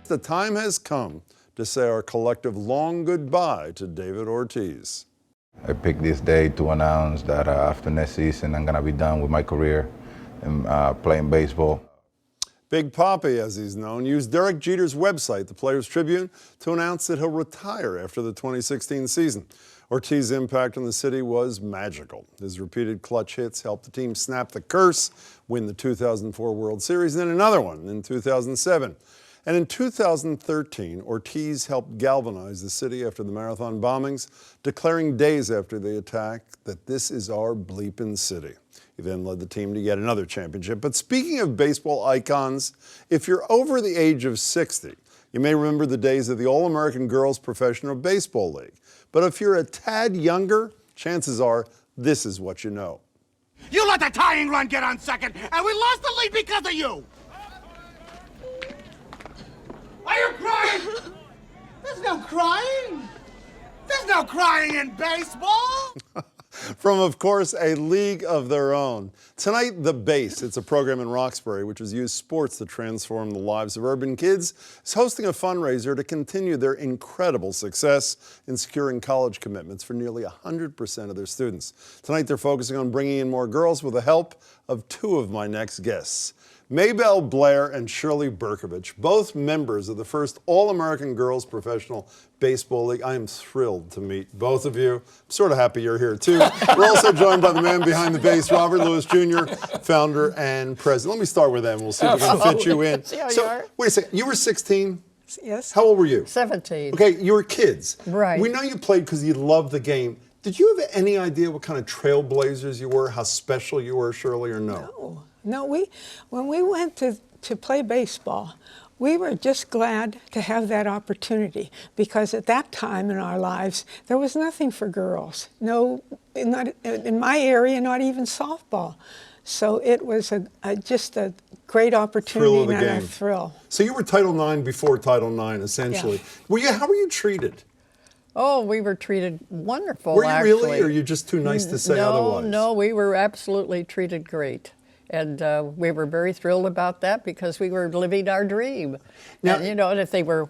fact, the time has come to say our collective long goodbye to David Ortiz. I picked this day to announce that after next season, I'm going to be done with my career in playing baseball. Big Papi, as he's known, used Derek Jeter's website, the Players Tribune, to announce that he'll retire after the 2016 season. Ortiz's impact on the city was magical. His repeated clutch hits helped the team snap the curse, win the 2004 World Series, and then another one in 2007. And in 2013, Ortiz helped galvanize the city after the marathon bombings, declaring days after the attack that this is our bleepin' city. He then led the team to yet another championship. But speaking of baseball icons, if you're over the age of 60, you may remember the days of the All-American Girls Professional Baseball League. But if you're a tad younger, chances are this is what you know. You let the tying run get on second, and we lost the lead because of you! Are you crying? There's no crying! There's no crying in baseball! From, of course, a league of their own. Tonight, The Base, it's a program in Roxbury which has used sports to transform the lives of urban kids, is hosting a fundraiser to continue their incredible success in securing college commitments for nearly 100% of their students. Tonight, they're focusing on bringing in more girls with the help of two of my next guests. Maybelle Blair and Shirley Berkovich, both members of the first All-American Girls Professional Baseball League. I am thrilled to meet both of you. I'm sort of happy you're here, too. We're also joined by the man behind the base, Robert Lewis Jr., founder and president. Let me start with them. We'll see if we can fit you in. So, wait a second. You were 16? Yes. How old were you? 17. Okay, you were kids. Right. We know you played because you loved the game. Did you have any idea what kind of trailblazers you were, how special you were, Shirley, or no? No, when we went to play baseball, we were just glad to have that opportunity because at that time in our lives, there was nothing for girls. No, not in my area, not even softball. So it was just a great opportunity and a thrill. So you were Title IX before Title IX, essentially. Yeah. How were you treated? Oh, we were treated wonderful, Were you actually. Really, or are you just too nice to say otherwise? No, we were absolutely treated great. And we were very thrilled about that because we were living our dream. Now, and if they were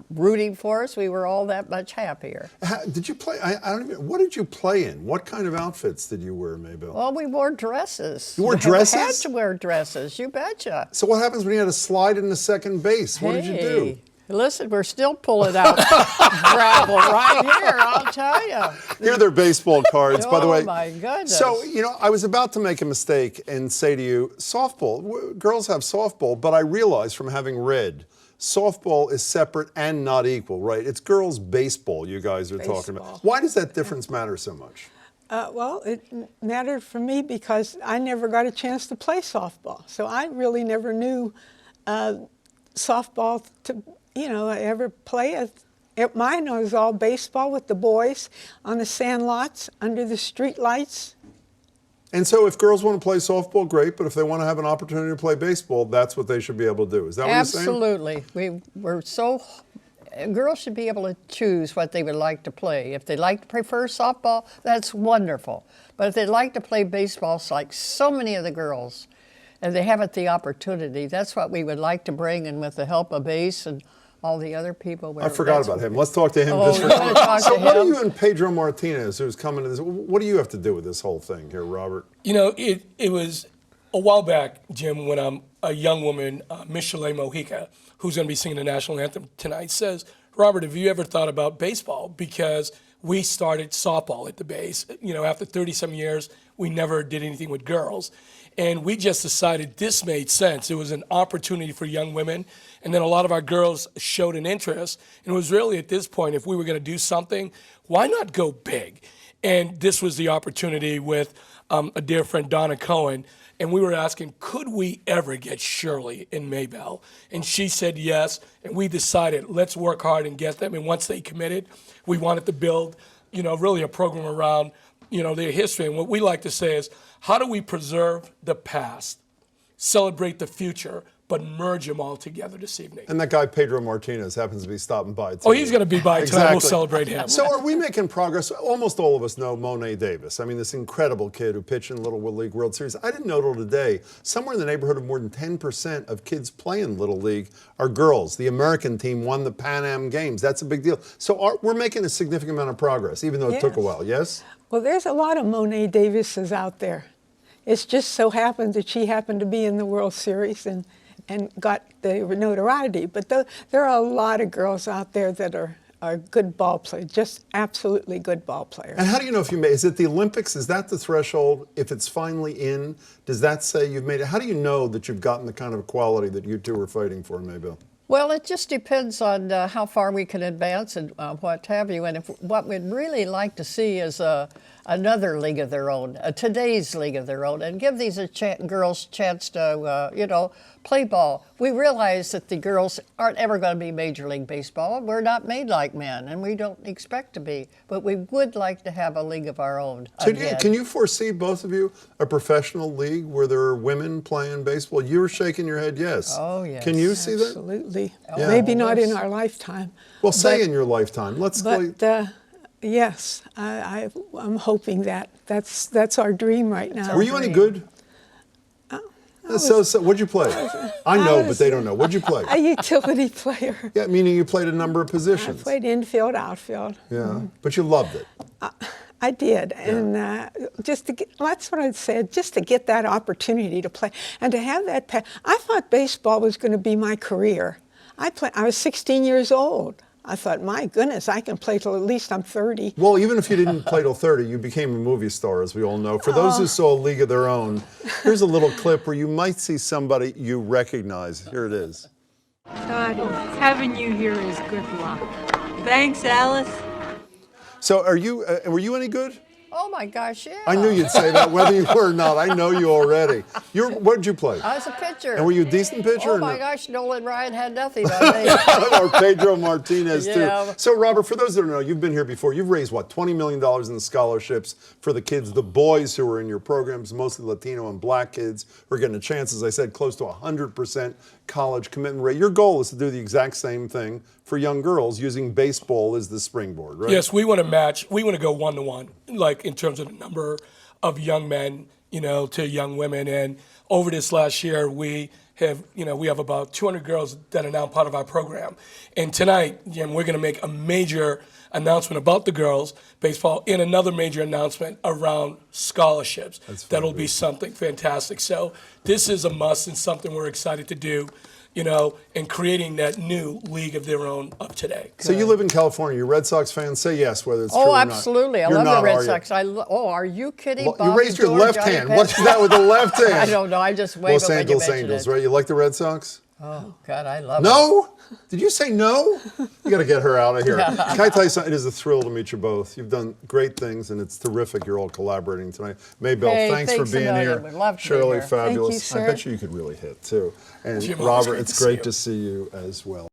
rooting for us, we were all that much happier. Did you play? I don't even. What did you play in? What kind of outfits did you wear, Maybelle? Well, we wore dresses. You wore dresses? We had to wear dresses. You betcha. So what happens when you had to slide into second base? What did you do? Listen, we're still pulling out gravel right here, I'll tell you. Here are their baseball cards, by the way. Oh, my goodness. So, I was about to make a mistake and say to you, softball, girls have softball, but I realized from having read, softball is separate and not equal, right? It's girls' baseball you guys are talking about. Why does that difference matter so much? Well, it mattered for me because I never got a chance to play softball. So I really never knew softball to... I ever play mine was all baseball with the boys on the sand lots under the street lights. And so if girls want to play softball, great, but if they want to have an opportunity to play baseball, that's what they should be able to do. Is that what you're saying? Absolutely. Girls should be able to choose what they would like to play. If they like to prefer softball, that's wonderful. But if they'd like to play baseball, like so many of the girls, and they haven't the opportunity, that's what we would like to bring, and with the help of Ace and all the other people. I forgot about him. Let's talk to him just for a minute. So what do you and Pedro Martinez, who's coming to this, what do you have to do with this whole thing here, Robert? It was a while back, Jim, when a young woman, Michelle Mojica, who's going to be singing the national anthem tonight, says, Robert, have you ever thought about baseball? Because we started softball at the base. After 30-some years, we never did anything with girls. And we just decided this made sense. It was an opportunity for young women. And then a lot of our girls showed an interest. And it was really at this point, if we were going to do something, why not go big? And this was the opportunity with a dear friend, Donna Cohen. And we were asking, could we ever get Shirley and Maybelle? And she said yes. And we decided, let's work hard and get them. And once they committed, we wanted to build, really a program around, their history. And what we like to say is, how do we preserve the past, celebrate the future, but merge them all together this evening. And that guy Pedro Martinez happens to be stopping by too. Oh, he's going to be by tonight. We'll Exactly. celebrate him. So are we making progress? Almost all of us know Monet Davis. I mean, this incredible kid who pitched in Little League World Series. I didn't know till today, somewhere in the neighborhood of more than 10% of kids playing Little League are girls. The American team won the Pan Am Games. That's a big deal. So we're making a significant amount of progress, even though it took a while, yes? Well, there's a lot of Monet Davises out there. It's just so happened that she happened to be in the World Series and got the notoriety. But there are a lot of girls out there that are good ball players, just absolutely good ball players. And how do you know if you made? Is it the Olympics? Is that the threshold? If it's finally in, does that say you've made it? How do you know that you've gotten the kind of quality that you two are fighting for, Maybelle? Well, it just depends on how far we can advance and what have you. And what we'd really like to see is another league of their own, today's league of their own, and give these girls a chance to, play ball. We realize that the girls aren't ever going to be Major League Baseball. We're not made like men, and we don't expect to be. But we would like to have a league of our own. So can you foresee, both of you, a professional league where there are women playing baseball? You were shaking your head yes. Oh, yes. Can you see that? Absolutely. Yeah. Maybe not in our lifetime. Well, say in your lifetime. Let's go. But yes, I'm hoping that. That's our dream right now. Were you any good? So what'd you play? I know, but they don't know. What'd you play? A utility player. Yeah, meaning you played a number of I positions. played infield, outfield. Yeah, but you loved it. I did, and just to get, that's what I'd said, just to get that opportunity to play and to have that. I thought baseball was going to be my career. I was 16 years old. I thought, my goodness, I can play till at least I'm 30. Well, even if you didn't play till 30, you became a movie star, as we all know. For those who saw A League of Their Own, here's a little clip where you might see somebody you recognize. Here it is. God, having you here is good luck. Thanks, Alice. So were you any good? Oh my gosh, yeah. I knew you'd say that, whether you were or not. I know you already. What did you play? I was a pitcher. And were you a decent pitcher? Oh or my no? gosh, Nolan Ryan had nothing on me. Or Pedro Martinez, too. Yeah. So, Robert, for those that don't know, you've been here before. You've raised, what, $20 million in scholarships for the kids, the boys who are in your programs, mostly Latino and black kids who are getting a chance, as I said, close to 100% college commitment rate. Your goal is to do the exact same thing for young girls using baseball as the springboard, right? Yes, we want to match. We want to go 1-to-1, like in terms of the number of young men, to young women. And over this last year, we have about 200 girls that are now part of our program. And tonight, Jim, we're going to make a major announcement about the girls baseball and another major announcement around scholarships. That'll be something fantastic. So this is a must and something we're excited to do, and creating that new league of their own of today. So you live in California. You're a Red Sox fan? Say yes, whether it's true or not. Oh, absolutely. I You're love not, the Red are you? Sox. Are you kidding? Well, you Bobby raised your George, left Johnny hand. Pez? What's that with the left hand? I don't know. I just wave Los it when you Angeles mention Angels, it. right? You like the Red Sox? Oh, God, I love it. No? Did you say no? You got to get her out of here. Can I tell you something? It is a thrill to meet you both. You've done great things, and it's terrific you're all collaborating tonight. Maybelle, Hey, thanks for thanks a being million. here. We'd love to be Shirley, here. fabulous. Thank you, I sir. bet you could really hit, too. And Jim, always Robert, great it's to see great you. to see you as well.